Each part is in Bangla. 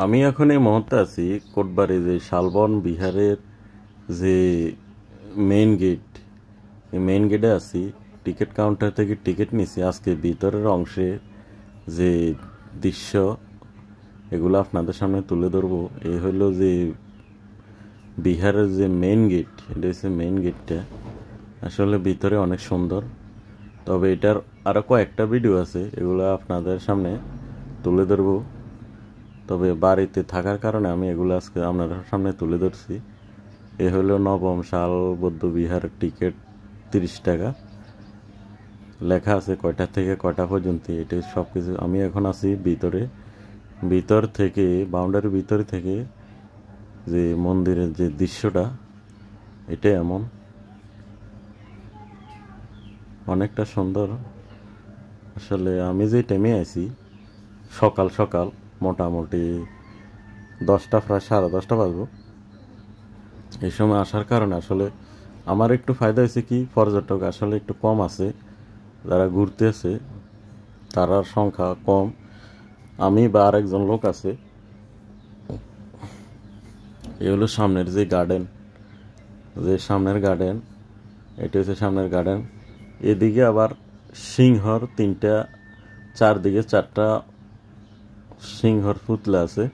আমি এখন এই মুহূর্তে আছি কোটবাড়ি, যে শালবন বিহারের যে মেইন গেট, এই মেইন গেটে আছি। টিকিট কাউন্টার থেকে টিকিট নিছি। আজকে ভিতরের অংশে যে দৃশ্য, এগুলো আপনাদের সামনে তুলে ধরবো। এই হলো যে বিহারের যে মেইন গেট, এটা হচ্ছে মেইন গেটটা। আসলে ভিতরে অনেক সুন্দর, তবে এটার আরও কয়েকটা ভিডিও আছে, এগুলো আপনাদের সামনে তুলে ধরবো। তবে বাড়িতে থাকার কারণে আমি এগুলো আজকে আপনাদের সামনে তুলে ধরছি। এ হলো নবম শাল বৌদ্ধ বিহার, টিকিট 30 টাকা, লেখা আছে কয়টা থেকে কয়টা পর্যন্ত। এটা সব কিছু। আমি এখন আছি ভিতর থেকে, বাউন্ডারির ভিতর থেকে যে মন্দিরের যে দৃশ্যটা, এটা এমন অনেকটা সুন্দর। আসলে আমি যে টাইমে আছি সকাল সকাল, মোটামুটি 10টা, প্রায় 10:30 বাজবো। এই সময় আসার কারণে আসলে আমার একটু ফায়দা হয়েছে কি, পর্যটক আসলে একটু কম আছে, যারা ঘুরতে আছে তারার সংখ্যা কম। আমি বা আরেকজন লোক আছে। এ হলো সামনের যে গার্ডেন, সামনের গার্ডেন, এটা হচ্ছে সামনের গার্ডেন। এদিকে আবার সিংহর চারদিকে 4টা সিংহর পুতলা আছে।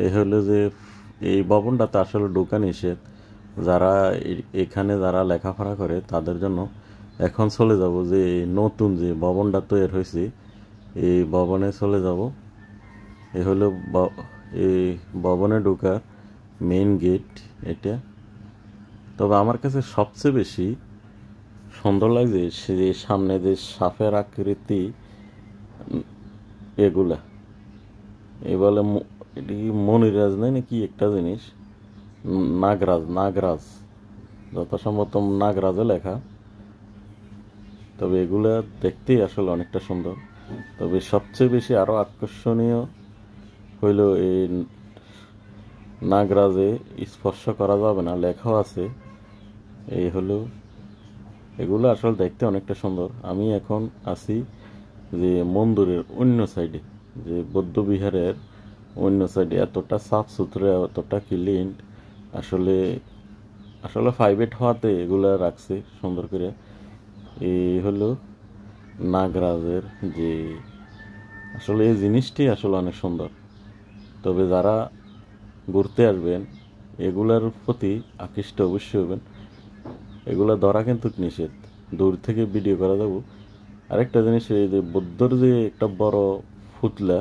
এই হলো যে এই ভবনটাতে আসলে ঢোকা নিষেধ। যারা এখানে যারা লেখাপড়া করে তাদের জন্য। এখন চলে যাব যে নতুন যে ভবনটা তৈরি হয়েছে, এই ভবনে চলে যাব। এ হলো এই ভবনে ঢোকার মেইন গেট এটা। তবে আমার কাছে সবচেয়ে বেশি সুন্দর লাগছে সে সামনে যে সাপের আকৃতি, এগুলা এ বলে এটি মনিরাজ নাই নাকি একটা জিনিস, নাগরাজ যথাসম্ভবত নাগরাজে লেখা। তবে এগুলা দেখতেই আসলে অনেকটা সুন্দর। তবে সবচেয়ে বেশি আরো আকর্ষণীয় হইল এই নাগরাজে স্পর্শ করা যাবে না, লেখাও আছে। এই হলো, এগুলো আসলে দেখতে অনেকটা সুন্দর। আমি এখন আছি যে মন্দিরের অন্য সাইডে, যে বৌদ্ধ বিহারের অন্য সাইডে। এতটা সাফ সুতরা, এতটা ক্লিন, আসলে 5 হওয়াতে এগুলা রাখছে সুন্দর করে। এই হলো নাগরাজের যে, আসলে এই জিনিসটি আসলে অনেক সুন্দর। তবে যারা ঘুরতে আসবেন এগুলার প্রতি আকৃষ্ট অবশ্যই হবেন। এগুলা ধরা কিন্তু নিষেধ, দূর থেকে ভিডিও করা যাব। আরেকটা জিনিস, এই যে বৌদ্ধর যে একটা বড় পুতলা,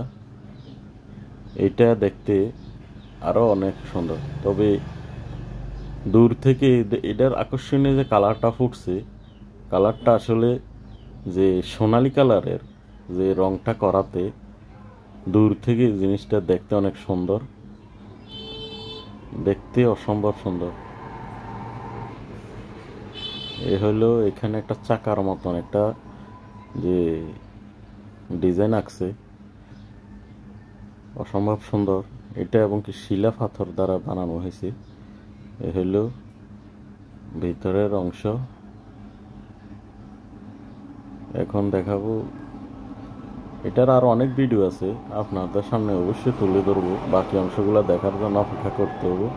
এটা দেখতে আরো অনেক সুন্দর। তবে দূর থেকে এটার আকর্ষণীয় যে কালারটা ফুটছে, কালারটা আসলে যে সোনালী কালারের যে রংটা করাতে, দূর থেকে জিনিসটা দেখতে অনেক সুন্দর, দেখতে অসম্ভব সুন্দর। এ হলো এখানে একটা চাকার মতন একটা যে ডিজাইন আঁকছে, অসম্ভব সুন্দর এটা, এবং কি শিলা পাথর দ্বারা বানানো হয়েছে। এ হলো ভিতরের অংশ। এখন দেখাবো, এটার আর অনেক ভিডিও আছে, আপনাদের সামনে অবশ্যই তুলে ধরবো। বাকি অংশগুলো দেখার জন্য অপেক্ষা করতে হবে।